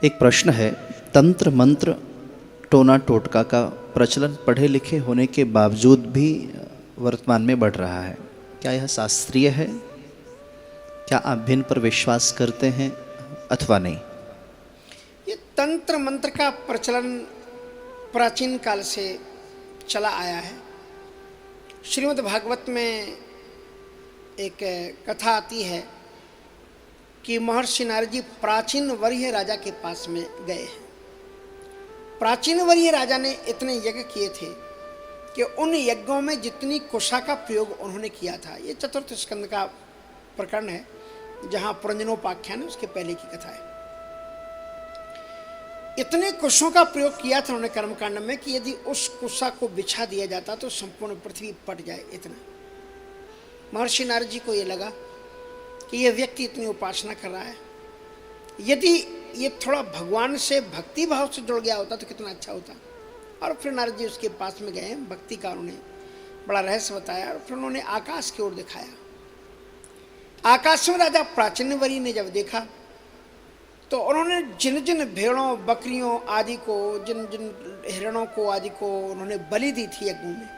एक प्रश्न है, तंत्र मंत्र टोना टोटका का प्रचलन पढ़े लिखे होने के बावजूद भी वर्तमान में बढ़ रहा है। क्या यह शास्त्रीय है? क्या आप भिन्न पर विश्वास करते हैं अथवा नहीं? ये तंत्र मंत्र का प्रचलन प्राचीन काल से चला आया है। श्रीमद् भागवत में एक कथा आती है कि महर्षि नारद जी प्राचीन वरीय राजा के पास में गए हैं। प्राचीन वरीय राजा ने इतने यज्ञ किए थे कि उन यज्ञों में जितनी कुशा का प्रयोग उन्होंने किया था, ये चतुर्थ स्कंद का प्रकरण है जहाँ पुरंजनोपाख्यान है, उसके पहले की कथा है। इतने कुशों का प्रयोग किया था उन्होंने कर्मकांड में कि यदि उस कुशा को बिछा दिया जाता तो संपूर्ण पृथ्वी पट जाए। इतना महर्षि नारद जी को ये लगा कि यह व्यक्ति इतनी उपासना कर रहा है, यदि ये थोड़ा भगवान से भक्ति भाव से जुड़ गया होता तो कितना अच्छा होता। और फिर नारद जी उसके पास में गए, भक्ति का उन्होंने बड़ा रहस्य बताया और फिर उन्होंने आकाश की ओर दिखाया। आकाश में राजा प्राचीनवरी ने जब देखा तो उन्होंने जिन जिन भेड़ों बकरियों आदि को, जिन जिन हिरणों को आदि को उन्होंने बलि दी थी यज्ञ में,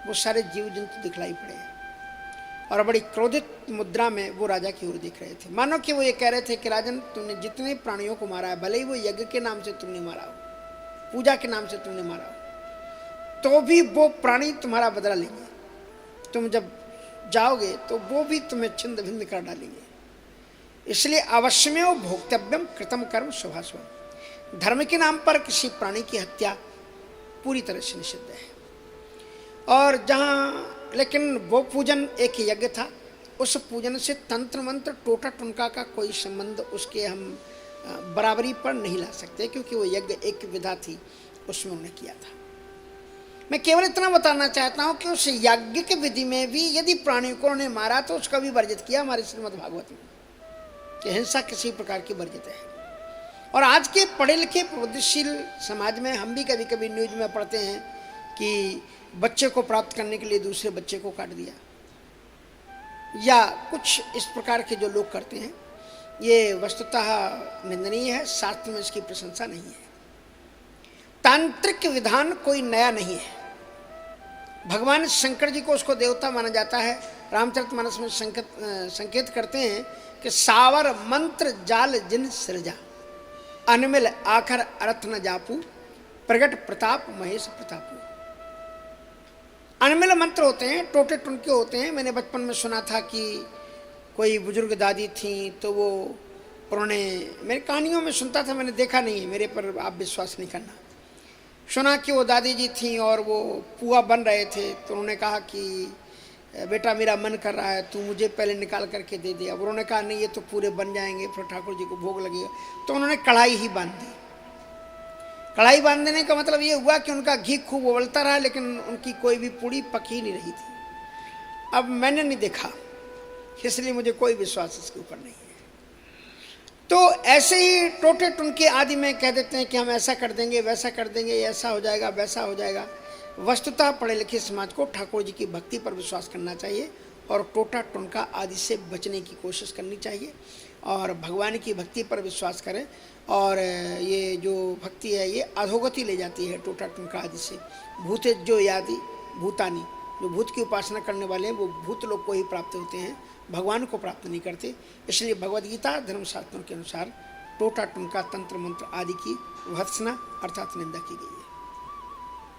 वो सारे जीव जंतु दिखलाई पड़े और बड़ी क्रोधित मुद्रा में वो राजा की ओर देख रहे थे, मानो कि वो ये कह रहे थे कि राजन, तुमने जितने प्राणियों को मारा है, भले ही वो यज्ञ के नाम से तुमने मारा हो, पूजा के नाम से तुमने मारा हो, तो भी वो प्राणी तुम्हारा बदला लेंगे। तुम जब जाओगे तो वो भी तुम्हें छिन्न भिन्न कर डालेंगे। इसलिए अवश्यमेव भोक्तव्यम कृतम कर्म शुभाशुभम। धर्म के नाम पर किसी प्राणी की हत्या पूरी तरह से निषिद्ध है। और जहाँ लेकिन वो पूजन एक यज्ञ था, उस पूजन से तंत्र मंत्र टोटा टुनका का कोई संबंध उसके हम बराबरी पर नहीं ला सकते, क्योंकि वो यज्ञ एक विधा थी, उसमें उन्होंने किया था। मैं केवल इतना बताना चाहता हूँ कि उस यज्ञ की विधि में भी यदि प्राणियों को उन्होंने मारा तो उसका भी वर्जित किया हमारे श्रीमद् भागवत में कि हिंसा किसी प्रकार की वर्जित है। और आज के पढ़े लिखे प्रबुद्धशील समाज में हम भी कभी कभी न्यूज में पढ़ते हैं कि बच्चे को प्राप्त करने के लिए दूसरे बच्चे को काट दिया, या कुछ इस प्रकार के जो लोग करते हैं, ये वस्तुतः निंदनीय है। शास्त्र में इसकी प्रशंसा नहीं है। तांत्रिक विधान कोई नया नहीं है। भगवान शंकर जी को उसको देवता माना जाता है। रामचरितमानस में संकेत करते हैं कि सावर मंत्र जाल जिन सृजा, अनमिल आखर अर्थ न जापू, प्रगट प्रताप महेश प्रतापू। अनमिल मंत्र होते हैं, टोटे टुनके होते हैं। मैंने बचपन में सुना था कि कोई बुजुर्ग दादी थी तो वो उन्होंने, मेरी कहानियों में सुनता था, मैंने देखा नहीं है, मेरे पर आप विश्वास नहीं करना। सुना कि वो दादी जी थी और वो पुआ बन रहे थे तो उन्होंने कहा कि बेटा मेरा मन कर रहा है, तू मुझे पहले निकाल करके दे दे। अब उन्होंने कहा नहीं, ये तो पूरे बन जाएंगे, फिर ठाकुर जी को भोग लगेगा। तो उन्होंने कढ़ाई ही बांध दी। कढ़ाई बांध देने का मतलब ये हुआ कि उनका घी खूब उबलता रहा, लेकिन उनकी कोई भी पूड़ी पक ही नहीं रही थी। अब मैंने नहीं देखा, इसलिए मुझे कोई विश्वास इसके ऊपर नहीं है। तो ऐसे ही टोटे टुनके आदि में कह देते हैं कि हम ऐसा कर देंगे, वैसा कर देंगे, ऐसा हो जाएगा, वैसा हो जाएगा। वस्तुतः पढ़े लिखे समाज को ठाकुर जी की भक्ति पर विश्वास करना चाहिए और टोटा टुनका आदि से बचने की कोशिश करनी चाहिए और भगवान की भक्ति पर विश्वास करें। और ये जो भक्ति है ये अधोगति ले जाती है टोटा टुनका आदि से। भूते जो यादि भूतानी, जो भूत की उपासना करने वाले हैं वो भूत लोग को ही प्राप्त होते हैं, भगवान को प्राप्त नहीं करते। इसलिए भगवद्गीता धर्मशास्त्रों के अनुसार टोटा टुनका तंत्र मंत्र आदि की भत्सना अर्थात निंदा की गई है।